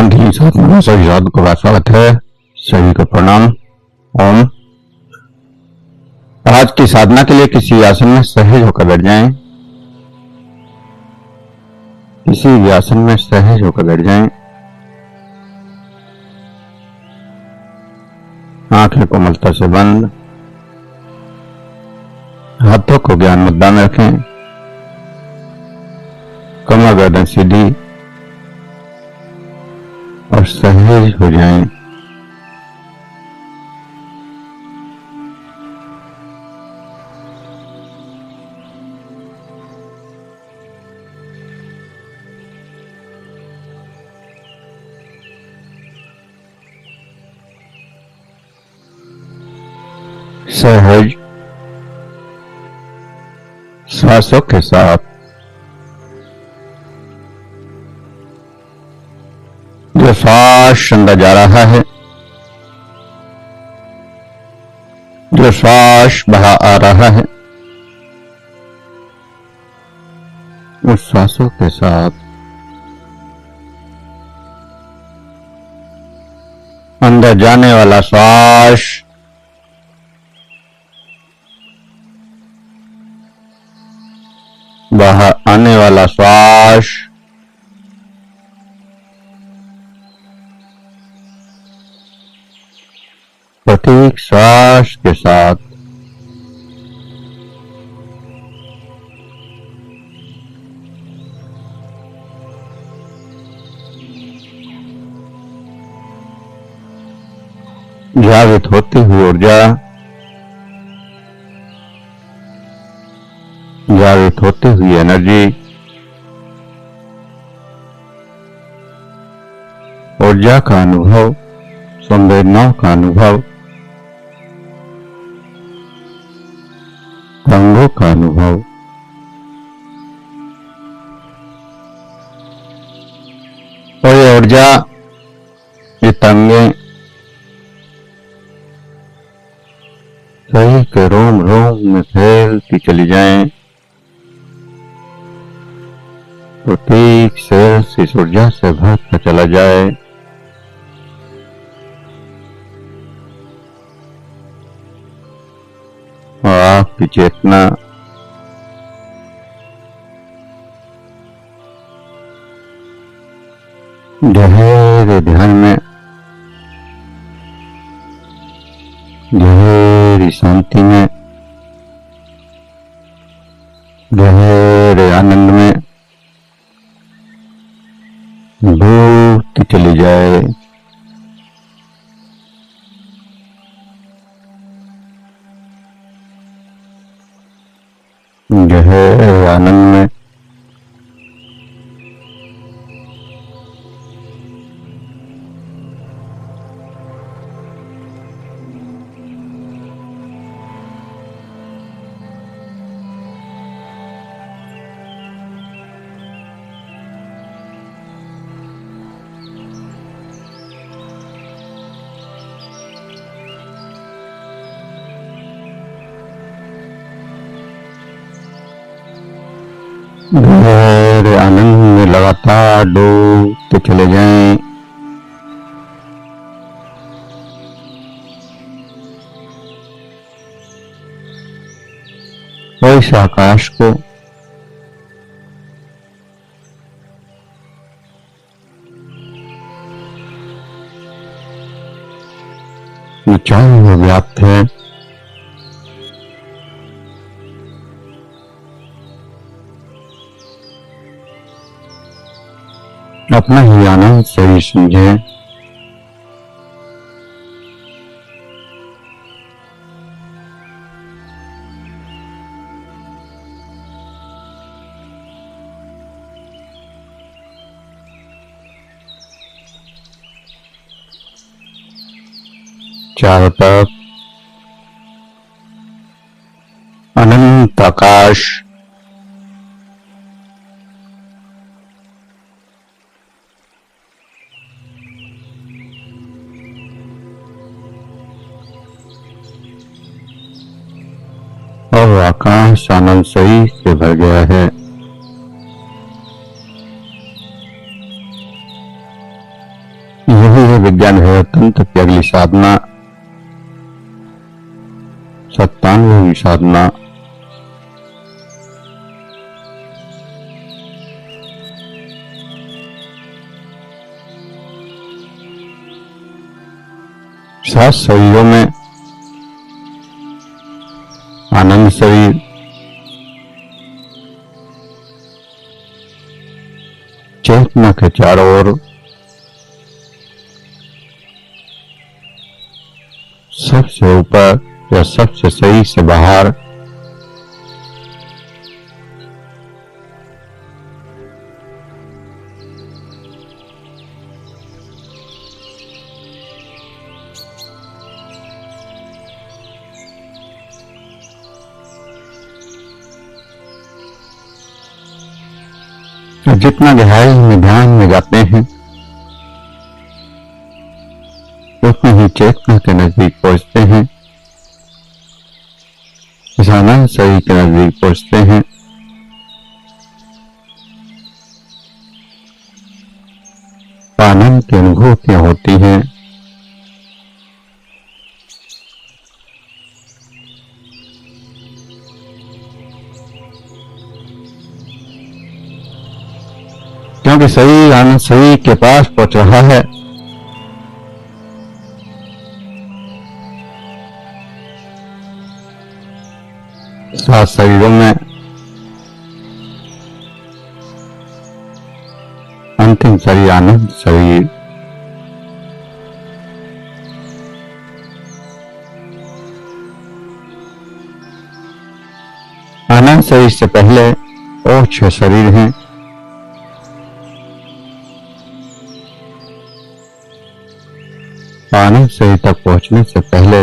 शांति साधना में सभी साधकों का स्वागत है। सभी को प्रणाम। ओम। आज की साधना के लिए किसी आसन में सहज होकर बैठ जाएं। किसी भी आसन में सहज होकर बैठ जाएं। आंखें कोमलता से बंद, हाथों को ज्ञान मुद्रा में रखें, कमर गर्दन सीधी और सहज हो जाएं। सहज सांसों के साथ जो श्वास अंदर जा रहा है, जो श्वास बाहर आ रहा है, उस श्वासों के साथ अंदर जाने वाला श्वास बाहर आने वाला श्वास प्रत्येक श्वास के साथ जागृत होती हुई ऊर्जा, जागृत होती हुई एनर्जी, ऊर्जा का अनुभव, संवेदनाओं का अनुभव, अंगों का अनुभव, और ये ऊर्जा, ये तंगे शरीर के रोम रोम में फैलती चली जाएं। प्रत्येक सेल से इस ऊर्जा से भरता चला जाए। और आपकी चेतना गहरे ध्यान में, गहरी शांति में, गहरे आनंद में डूबती चली जाए। गहरे आनंद में गहरे आनंद में लगातार डूबते चले जाएं। और इस आकाश को चारों ओर व्याप्त है। अपना ही आनंद सही समझे। चारों तरफ अनंत आकाश, और आकाश आनंद सही से भर गया है। विज्ञान है तंत्र की अगली साधना 97वीं साधना। सात शरीरों में आनंद शरीर, चेतना के चारों ओर सबसे ऊपर या सबसे सही से बाहर जितना गहराई में ध्यान में जाते हैं उतनी ही चेतना के नजदीक पहुंचते हैं, इस आनंद शरीर के नजदीक पहुंचते हैं। आनंद की अनुभूतियां होती हैं। क्योंकि शरीर आनंद शरीर के पास पहुंच रहा है। सात शरीरों में अंतिम शरीर आनंद शरीर, आनंद शरीर से पहले और 6 शरीर हैं। आनंद शरीर तक पहुंचने से पहले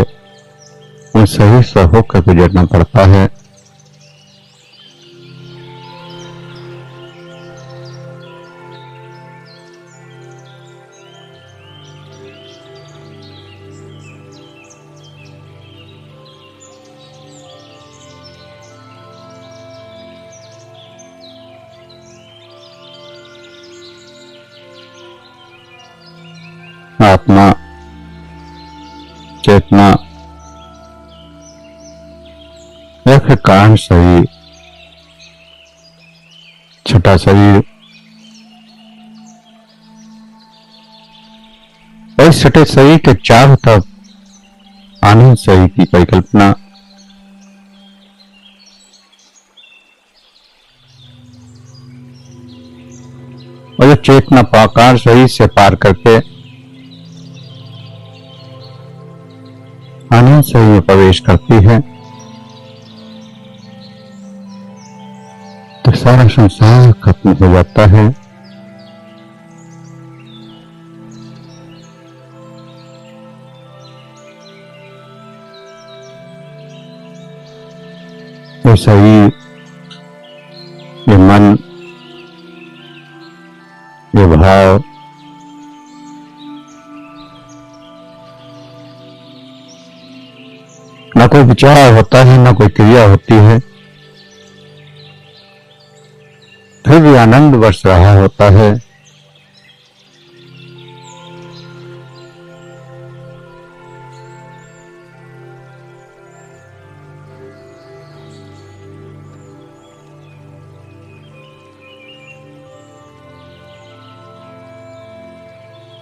उन शरीर से होकर गुजरना पड़ता है। आत्मा, चेतना या फिर कारण शरीर, छठा शरीर, और इस छठे शरीर के चारों तरफ आनंद शरीर की परिकल्पना। और जो चेतना पाकार शरीर से पार करके आनंद शरीर में प्रवेश करती है तो सारा संसार खत्म हो जाता है। ये शरीर, ये मन, ये भाव, न कोई विचार होता है, न कोई क्रिया होती है, फिर भी आनंद बरस रहा होता है।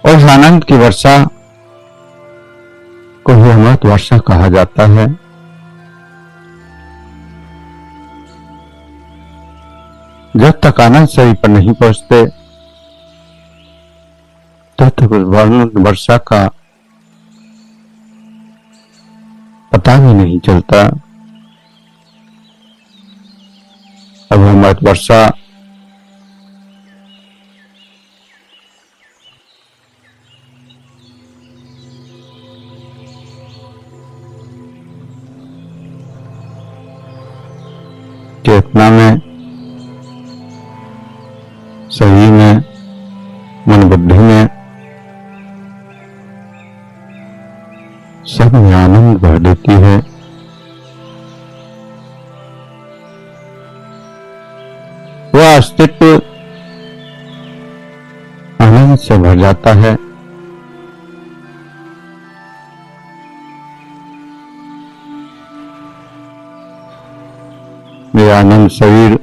और इस आनंद की वर्षा को ही अमृत वर्षा कहा जाता है। जब तक आनंद शरीर पर नहीं पहुंचते तब तक उस वर्षा का पता भी नहीं चलता। अब अमृत वर्षा चेतना में, शरीर में, मन बुद्धि में, सब में आनंद भर देती है। वह अस्तित्व आनंद से भर जाता है। ये आनंद शरीर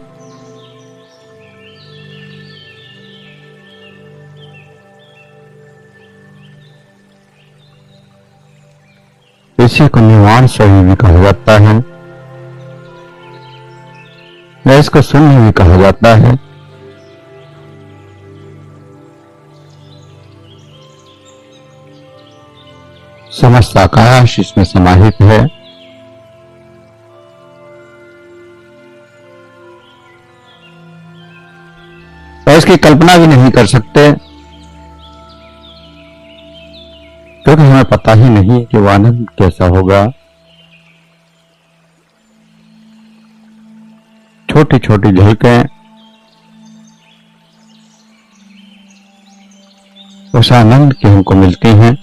इसी को निर्वाण शरीर भी कहा जाता है, या इसको शून्य भी कहा जाता है। समस्त आकाश इसमें समाहित है। और इसकी कल्पना भी नहीं कर सकते, क्योंकि हमें पता ही नहीं कि वो आनंद कैसा होगा। छोटी छोटी झलकें उस आनंद की हमको मिलती हैं।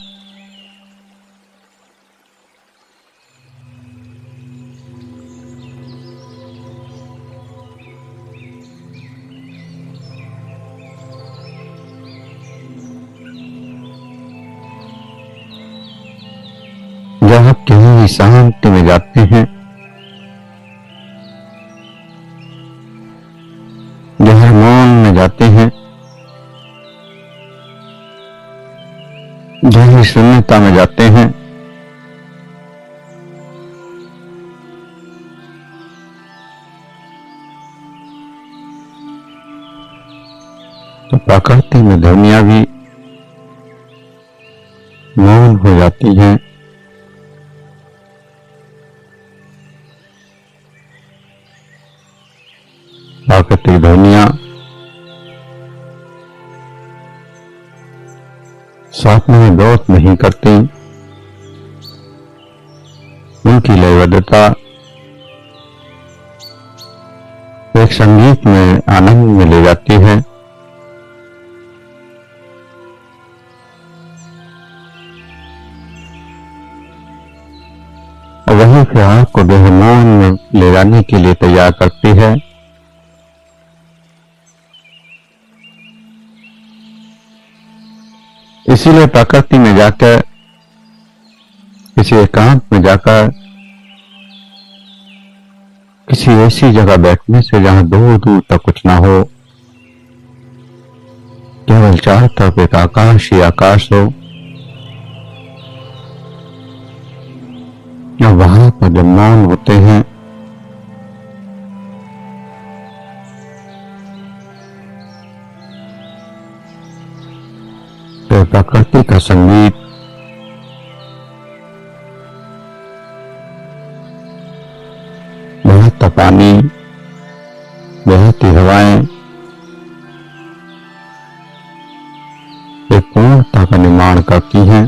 जब आप कहीं शांति में जाते हैं, जहाँ मौन में जाते हैं, जहाँ शून्यता में जाते हैं, तो प्रकृति में ध्वनियां भी मौन हो जाती हैं। प्राकृतिक ध्वनियां साथ में विरोध नहीं करती, उनकी लयबद्धता एक संगीत में आनंद में ले जाती है। और वही फिर आपको देह मौन में ले जाने के लिए तैयार करती है। इसीलिए प्रकृति में जाकर, किसी एकांत में जाकर, किसी ऐसी जगह बैठने से जहां दूर दूर तक कुछ ना हो, केवल चारों तरफ एक आकाश ही आकाश हो, और वहां पर जब मौन होते हैं तो प्रकृति का संगीत बहता पानी, बहती हवाएं एक पूर्णता का निर्माण करती हैं।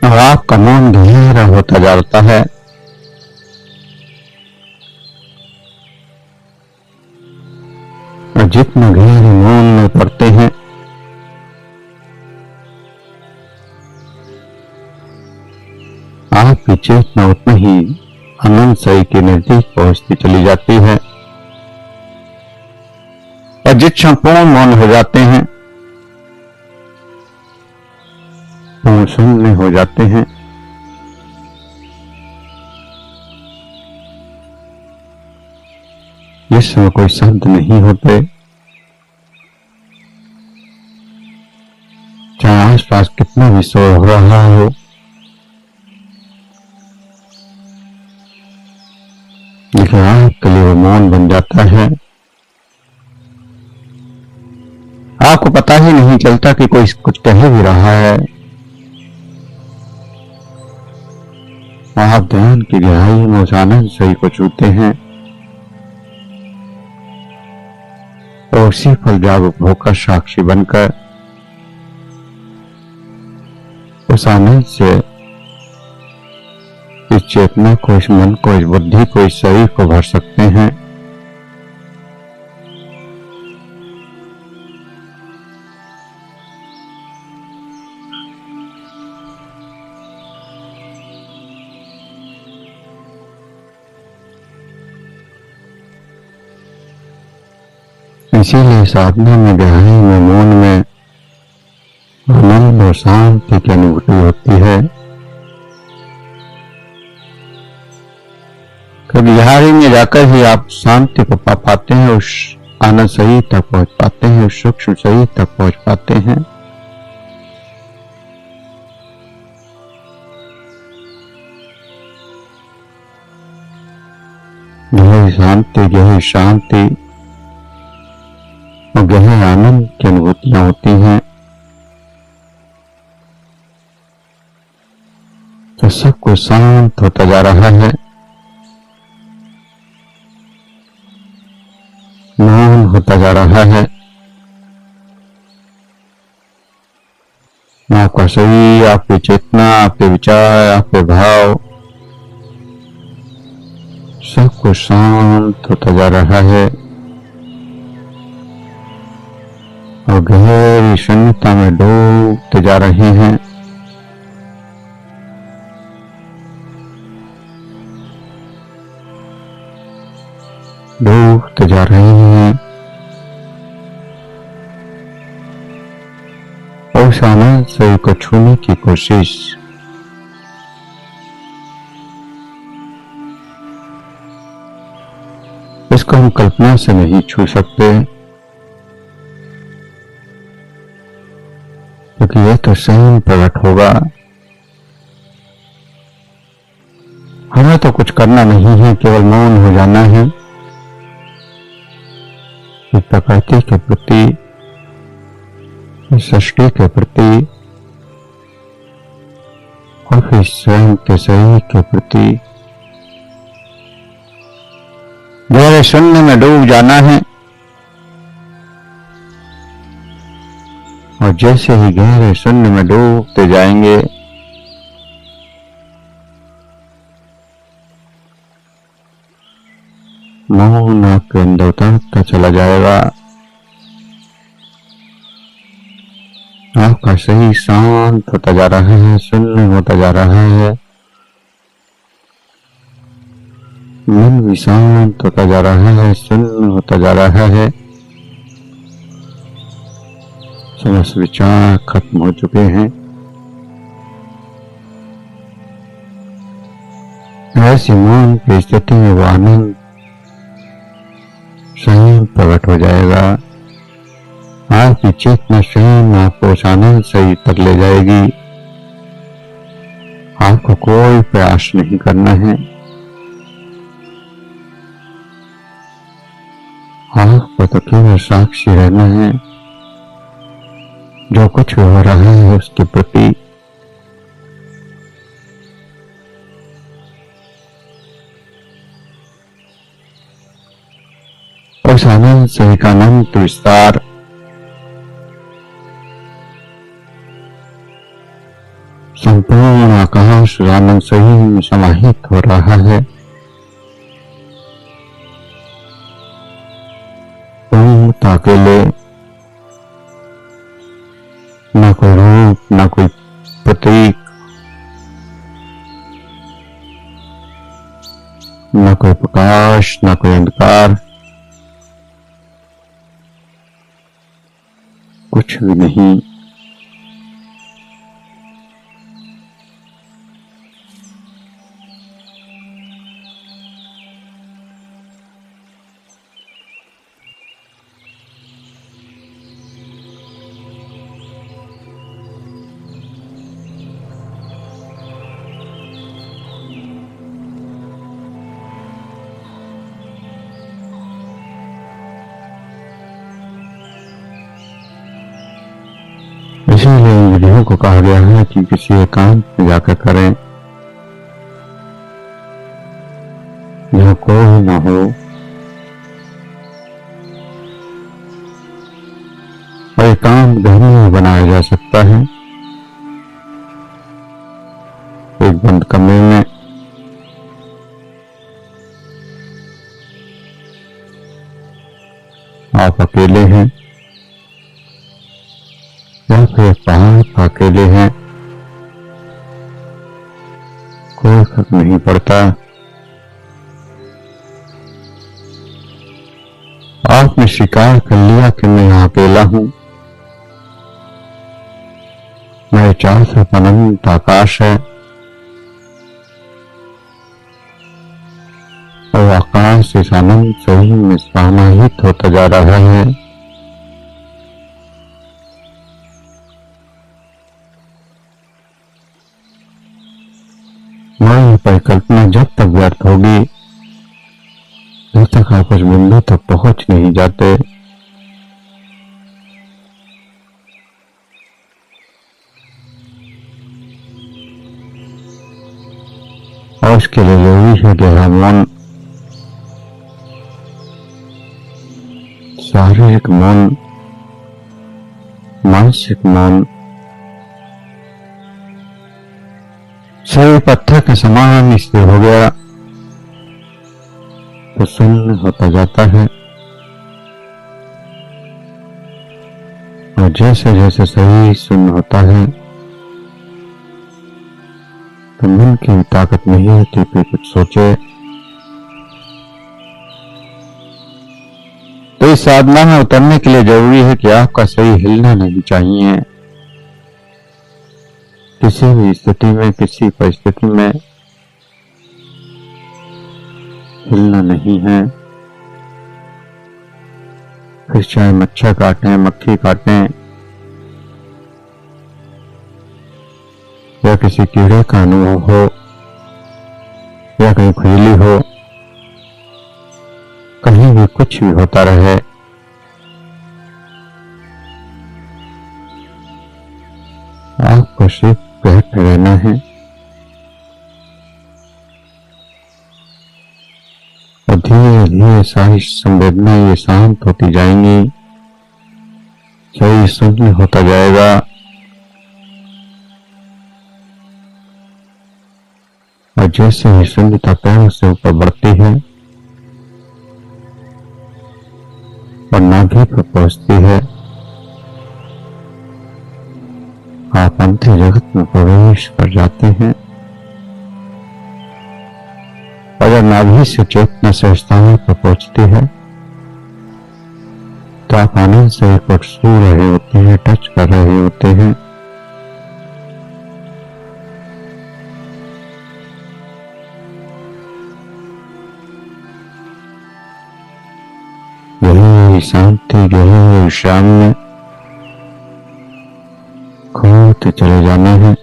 और आपका मौन गहरा होता जाता है। और जितना गहरे मौन में पड़ते हैं, आपकी चेतना उतना ही अनंत सही के नजदीक पहुंचती चली जाती है। और जिस क्षण पूर्ण मौन हो जाते हैं, पूर्ण शून्य हो जाते हैं, जिसमें कोई शब्द नहीं होते, चाहे आसपास कितना भी शोर हो रहा हो, लेकिन आपके लिए वो मौन बन जाता है। आपको पता ही नहीं चलता कि कोई कुछ कह भी रहा है। आप ध्यान की गहराई में उस आनंद सही को छूते हैं और उसी पर जागरूक होकर साक्षी बनकर उस आनंद से इस चेतना को, इस मन को, इस बुद्धि को, इस शरीर को भर सकते हैं। इसीलिए साधना में, गहराई में, मौन में आनंद और शांति की अनुभूति होती है। क्योंकि यहाँ में जाकर ही आप शांति को पा पाते हैं, उस आनंद शरीर तक पहुंच पाते हैं, उस सूक्ष्म शरीर तक पहुंच पाते हैं। गहरी शांति, गहरी शांति और गहरे आनंद की अनुभूतियां होती हैं। तो सब कुछ शांत होता जा रहा है, मौन होता जा रहा है। आपका शरीर, आपकी चेतना, आपके विचार, आपके भाव, सब कुछ शांत होता जा रहा है और गहरी शून्यता में डूबते जा रहे हैं। डूबते जा रहे हैं और उस आनंद शरीर को छूने की कोशिश। इसको हम कल्पना से नहीं छू सकते, क्योंकि यह तो स्वयं प्रकट होगा। हमें तो कुछ करना नहीं है, केवल मौन हो जाना है। प्रकृति के प्रति, सृष्टि के प्रति और फिर स्वयं के शरीर के प्रति गहरे शून्य में डूब जाना है। और जैसे ही गहरे शून्य में डूबते जाएंगे, मौन आपके अंदर उतरता चला जाएगा। आपका शरीर शांत होता जा रहा है, शून्य होता जा रहा है, मन भी शांत होता जा रहा है, शून्य होता जा रहा है। समस्त विचार खत्म हो चुके हैं। ऐसी मौन की स्थिति में वो आनंद स्वयं प्रकट हो जाएगा। आपकी चेतना स्वयं आपको उस आनंद शरीर तक ले जाएगी। आपको कोई प्रयास नहीं करना है, आपको तो केवल साक्षी रहना है। जो कुछ भी हो रहा है उसके प्रति उस आनंद से एक अनंत विस्तार संपूर्ण आकाश आनंद से ही समाहित हो रहा है। तुम अकेले, न कोई रूप, न कोई प्रतीक, न कोई प्रकाश, न कोई अंधकार, कुछ भी नहीं। इसीलिए इन विधियों को कहा गया है कि किसी एकांत में जाकर करें, जहाँ कोई ना हो और एकांत घर में बनाया जा सकता है। एक बंद कमरे में आप अकेले हैं या फिर आप अकेले हैं, कोई फर्क नहीं पड़ता। आपने स्वीकार कर लिया कि मैं यहाँ अकेला हूं, मेरे चारों तरफ अनंत आकाश है बस इस आनंद सही में समाहित होता जा रहा है। वही परिकल्पना जब तक व्यर्थ होगी जब तक आप उस बिंदु तक पहुंच नहीं जाते। और उसके लिए जरूरी है कि हम शारीरिक मौन, मानसिक मौन, शरीर पत्थर के समान स्थिर हो गया तो शून्य होता जाता है। और जैसे जैसे शरीर शून्य होता है तो मन की भी ताकत नहीं होती कि कुछ सोचे। तो इस साधना में उतरने के लिए जरूरी है कि आपका शरीर हिलना नहीं चाहिए। किसी भी स्थिति में, किसी परिस्थिति में हिलना नहीं है। फिर चाहे मच्छर काटें, मक्खी काटें या किसी कीड़े का अनुभव हो या कहीं खुजली हो, कहीं भी कुछ भी होता रहे, आपको सिर्फ बैठे रहना है और धीरे धीरे सारी संवेदनाएं ये शांत होती जाएंगी, शरीर शून्य होता जाएगा। और जैसे ही शून्यता पैरों से ऊपर बढ़ती है और नाभि पर पहुंचती है, आप अंतर जगत में प्रवेश कर जाते हैं। अगर नाभि से चेतना सहजता पर पहुंचती है तो आप आनंद से एक और छू रहे होते हैं, टच कर रहे होते हैं। यही शांति, यही विश्राम में खोते चले जाना है।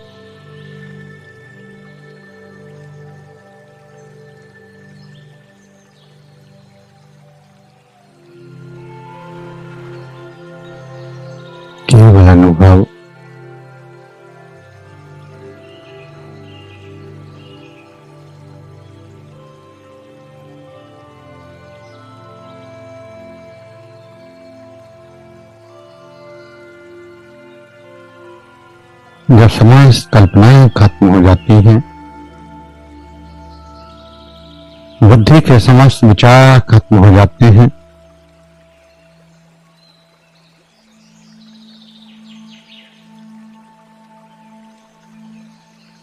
केवल अनुभव, जब समस्त कल्पनाएं खत्म हो जाती हैं, बुद्धि के समस्त विचार खत्म हो जाते हैं,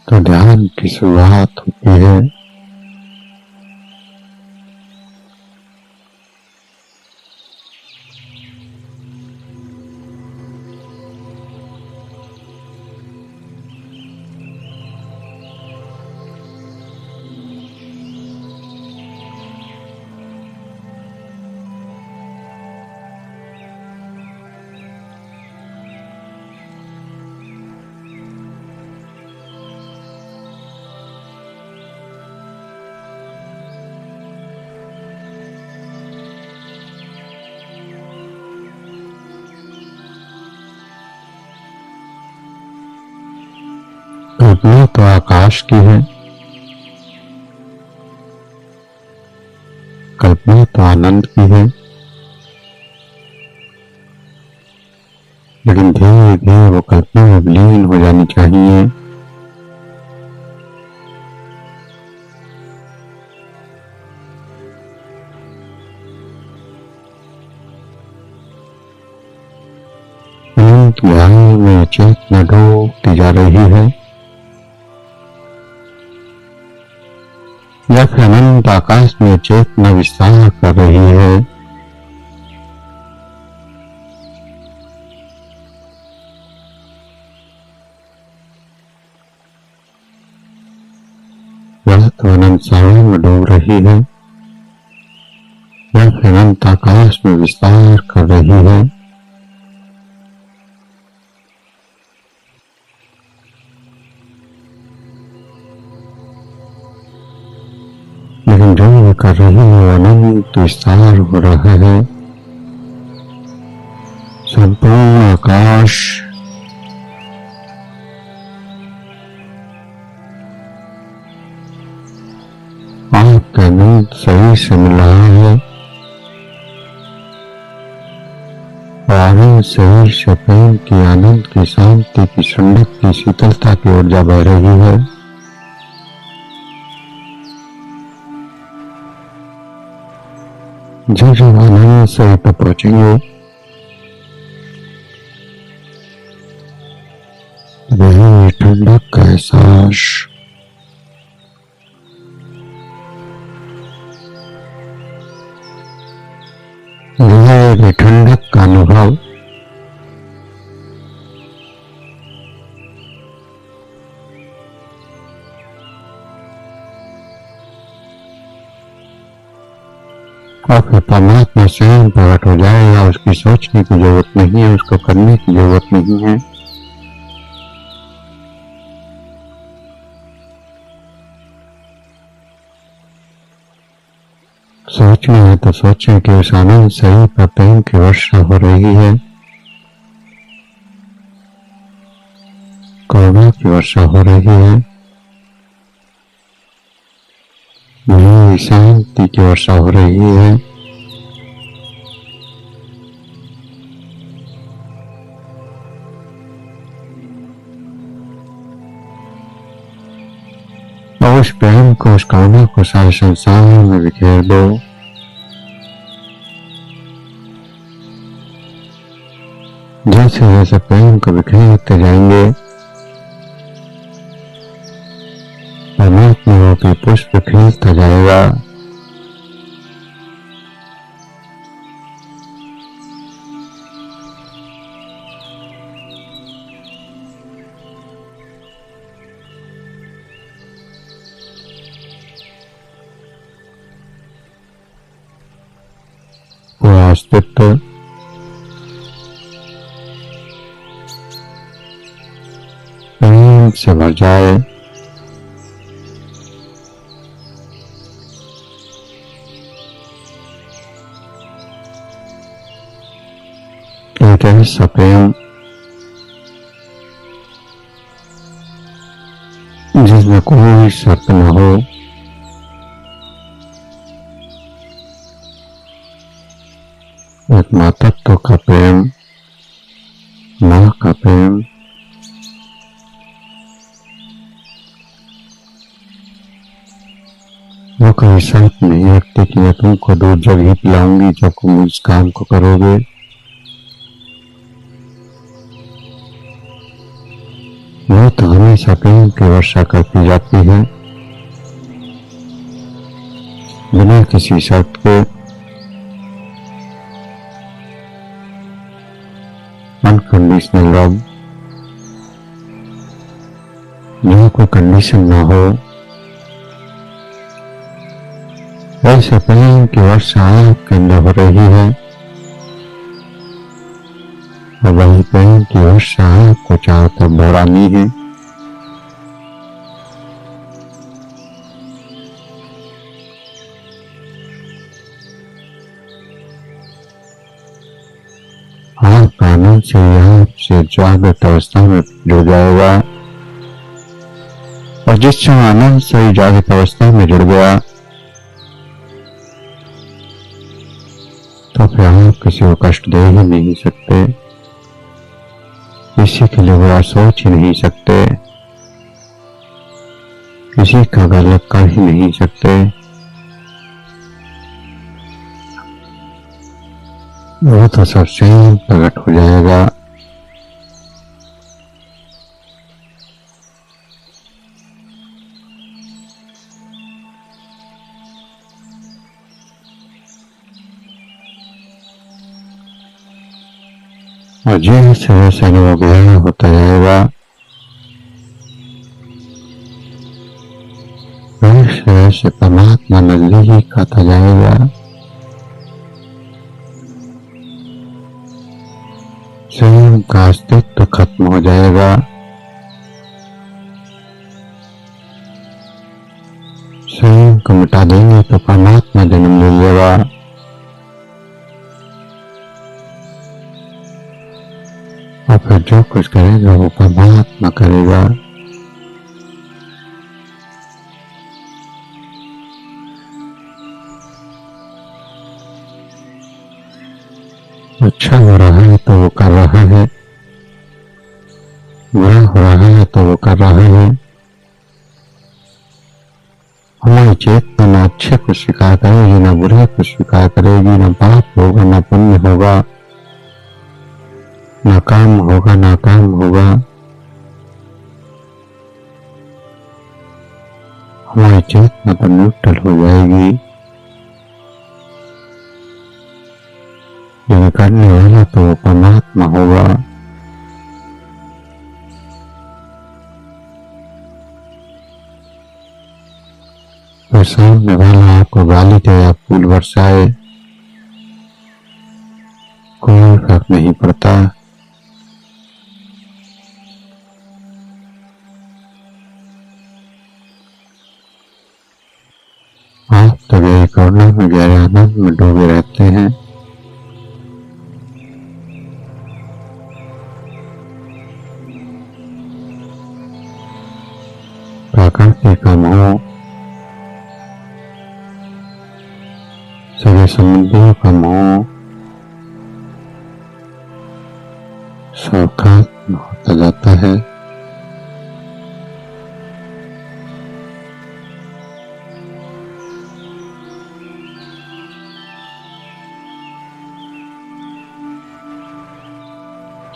तो ध्यान की शुरुआत होती है। कल्पना तो आकाश की है, कल्पना तो आनंद की है, लेकिन धीरे धीरे वो कल्पना में विलीन हो जानी चाहिए। अनंत गहराई में चेतना डूबती जा रही है या फिर अनंत आकाश में चेतना विस्तार कर रही है। वह तो अनंत सागर में डूब रही है। अपने अनंत आकाश में विस्तार कर रही है। लेकिन जो वो कर रही है वो अनंत विस्तार हो रहा है। संपूर्ण आकाश आपके अनंत शरीर से मिल रहा है और आनंद शरीर से प्रेम की, आनंद की, शांति की, ठंडक की, शीतलता की ऊर्जा बह रही है। जो जो आनंद शरीर पर पहुंचेंगे वही ठंडक का एहसास, गहरे ठंडक का अनुभव और फिर परमात्मा स्वयं प्रकट हो जाएगा। उसकी सोचने की जरूरत नहीं है, उसको करने की जरूरत नहीं है। सोचना है तो सोचें कि उस आनंद शरीर पर प्रेम की वर्षा हो रही है, करुणा की वर्षा हो रही है, मेरी शांति की वर्षा हो रही है। और उस प्रेम को, उस करुणा को सारे संसार में बिखेर दो। जैसे जैसे प्रेम को बिखेरते जाएंगे परमात्मा रूपी पुष्प खिलता जाएगा। पूरा अस्तित्व प्रेम से भर जाए। एक ऐसा प्रेम जिसमें कोई शर्त न हो, एक मातृत्व का प्रेम, माँ का प्रेम, वो कोई शर्त नहीं रखती कि मैं तुमको दूध जब ही पिलाऊंगी जब तुम इस काम को करोगे। वो तो हमेशा प्रेम की वर्षा करती जाती है बिना किसी शर्त के। अनकंडीशनल लव, जहाँ कोई कंडीशन ना हो, ऐसे प्रेम की वर्षा आपके अंदर हो रही है और वही प्रेम की वर्षा आपको चारों तरफ बढ़ानी है। आपका आनंद से आपसे जागृत अवस्था में जुड़ जाएगा और जिस क्षण आनंद से जागृत अवस्था में जुड़ गया तो फिर आप किसी को कष्ट दे ही नहीं सकते, किसी के लिए बुरा सोच ही नहीं सकते, किसी का गलत कर ही नहीं सकते। वो तो सब स्वयं प्रकट हो जाएगा। और जैसे वैसे अनुभव गहरा होता जाएगा, वैसे वैसे परमात्मा नजदीक आता जाएगा। स्वयं का अस्तित्व खत्म हो जाएगा। स्वयं को मिटा देंगे तो परमात्मा जन्म ले लेगा। और फिर जो कुछ करेगा वो परमात्मा करेगा। अच्छा हो रहा है तो वो कर रहा है, बुरा हो रहा है तो वो कर रहा है। हमारी चेतना न अच्छे को स्वीकार करेगी, न बुरे को स्वीकार करेगी, न पाप होगा न पुण्य होगा, न काम होगा न काम होगा। हमारी चेतना तो न्यूट्रल हो जाएगी। जो करने वाला तो वो परमात्मा होगा। तो सामने वाला आपको गाली दे या फूल बरसाए, कोई फर्क नहीं पड़ता। आप तो गहरी करुणा में, गहरे आनंद में डूबे रहते हैं। प्रकृति का मोह, सभी संबंधियों का मोह खत्म होता जाता है।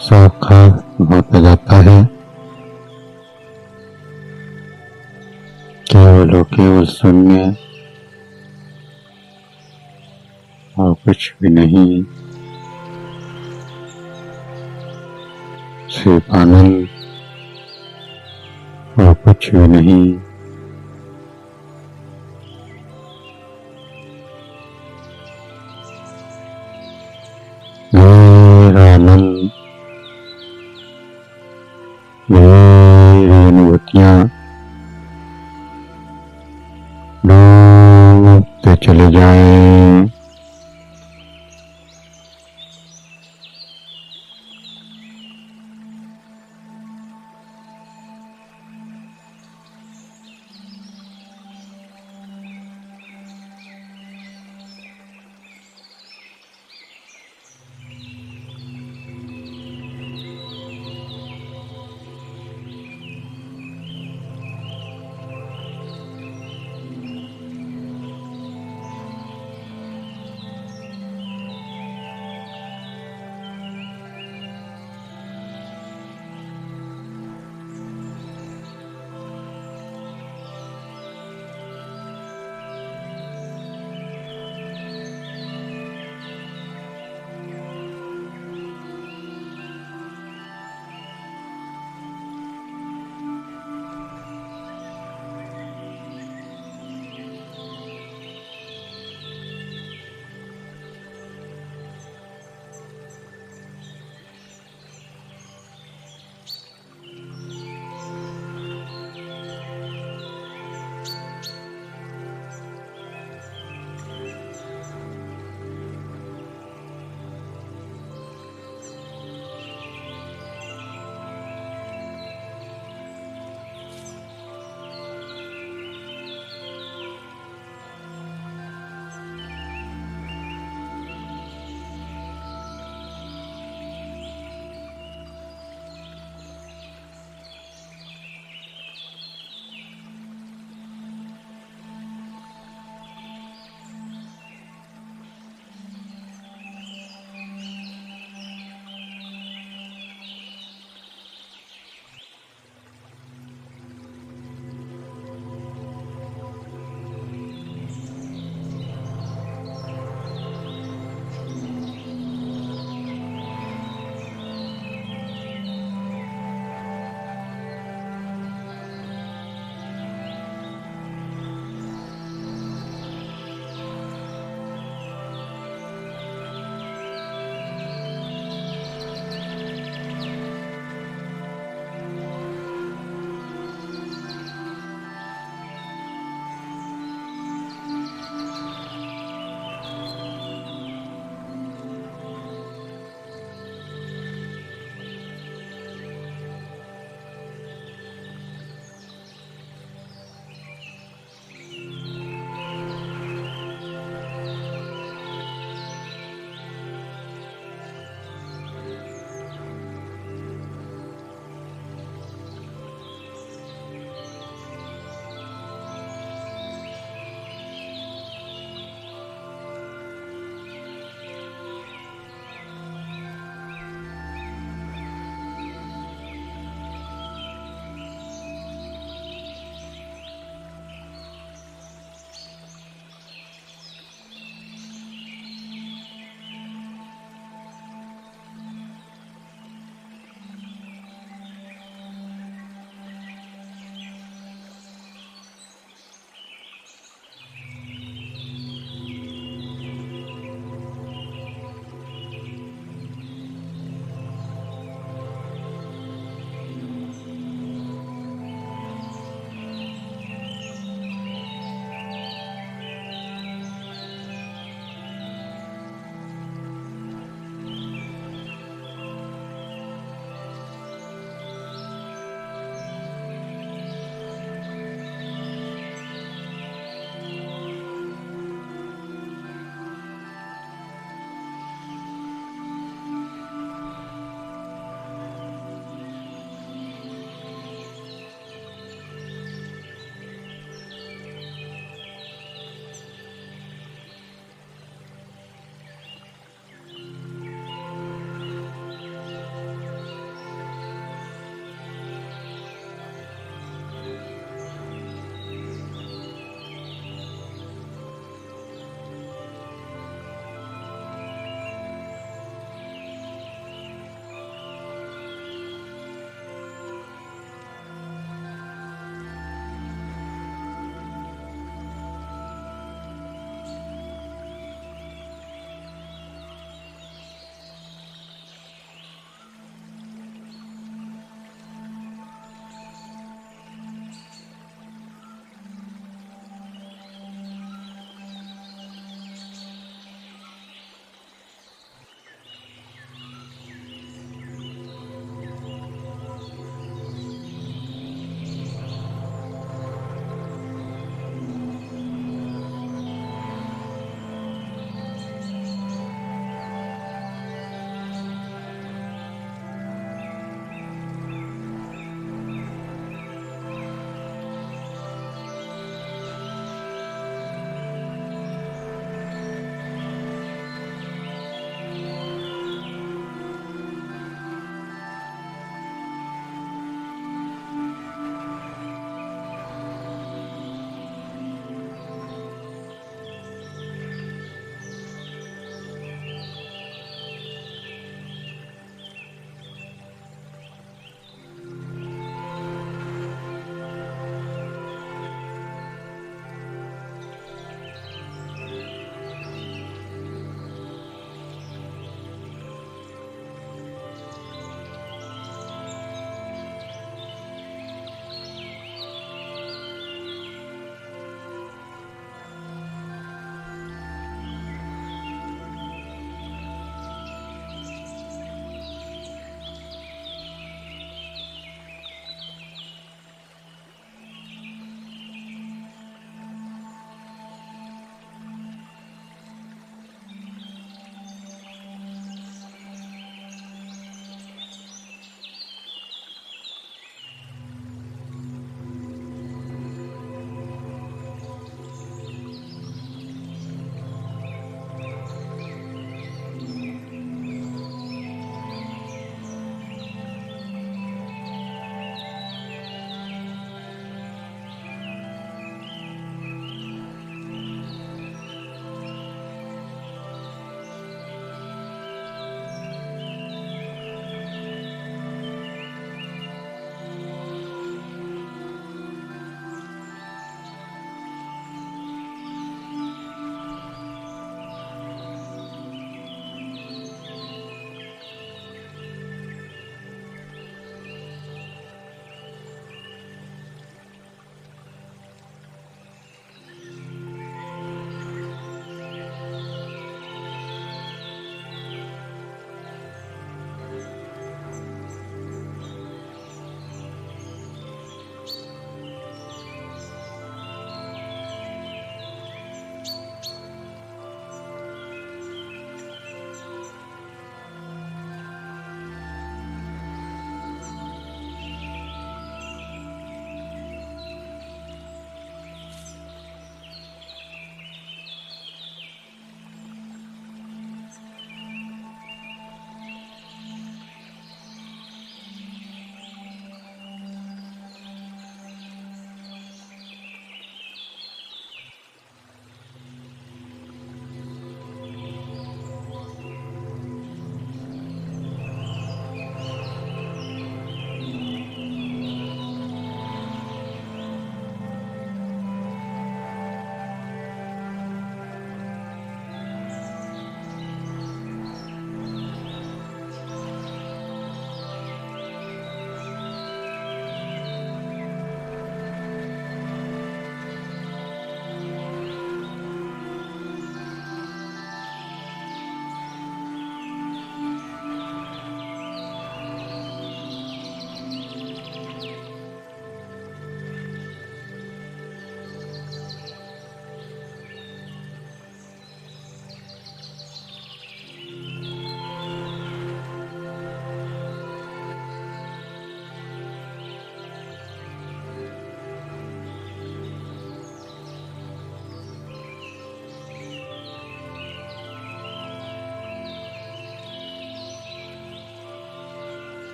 सब खत्म होता जाता है। केवल और केवल शून्य और कुछ भी नहीं। सिर्फ आनंद और कुछ भी नहीं। गहरा आनंद, गहरी अनुभूतियां डूबते चले जाएं।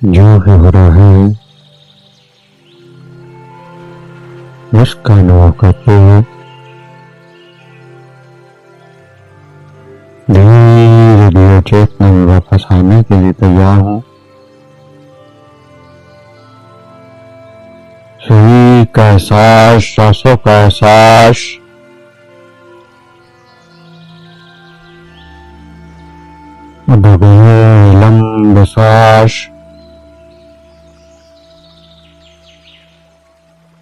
जो भी हो रहा है उसका अनुभव करते हुए धीरे धीरे चेतना में वापस आने के लिए तैयार हूं। शरीर का एहसास, सांसों का एहसास, लंबे सांस,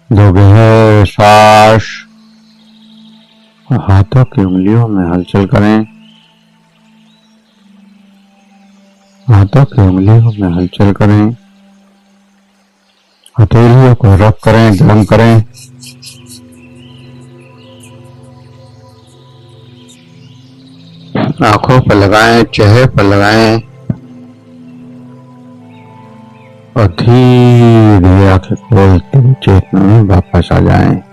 दो गहरे सांस। हाथों की उंगलियों में हलचल करें, हाथों की उंगलियों में हलचल करें, हथेलियों को रब करें, गर्म करें। आंखों पर लगाएं, चेहरे पर लगाएं और धीरे धीरे आंखें खोलते हुए चेतना में वापस आ जाएं।